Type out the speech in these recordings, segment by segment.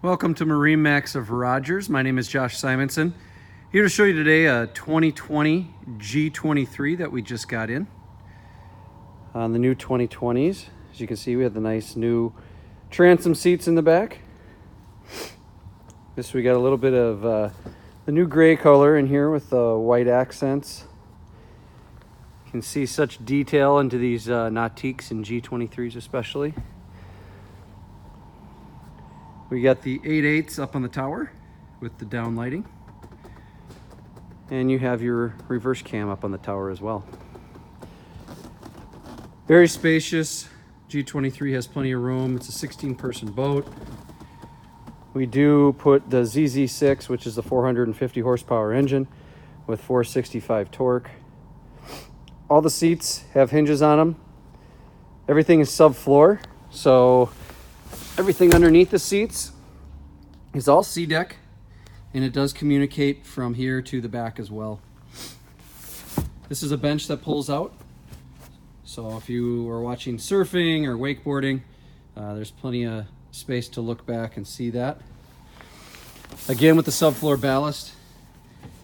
Welcome to MarineMax of Rogers. My name is Josh Simonson. Here to show you today a 2020 G23 that we just got in. On the new 2020s, as you can see, we have the nice new transom seats in the back. We got a little bit of the new gray color in here with the white accents. You can see such detail into these Nautiques and G23s especially. We got the 8/8 up on the tower with the down lighting. And you have your reverse cam up on the tower as well. Very spacious. G23 has plenty of room. It's a 16-person boat. We do put the ZZ6, which is the 450 horsepower engine with 465 torque. All the seats have hinges on them. Everything is subfloor, so everything underneath the seats is all SeaDek, and it does communicate from here to the back as well. This is a bench that pulls out, so if you are watching surfing or wakeboarding, there's plenty of space to look back and see that. Again, with the subfloor ballast,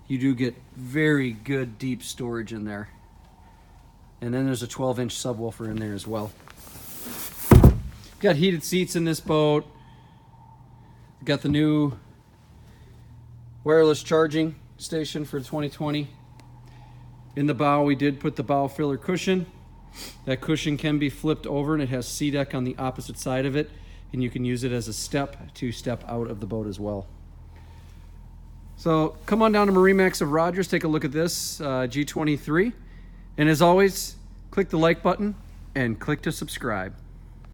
you do get very good deep storage in there. And then there's a 12-inch subwoofer in there as well. Got heated seats in this boat. Got the new wireless charging station for 2020. In the bow, we did put the bow filler cushion. That cushion can be flipped over and it has SeaDek on the opposite side of it, and you can use it as a step to step out of the boat as well. So come on down to MarineMax of Rogers, take a look at this G23. And as always, click the like button and click to subscribe.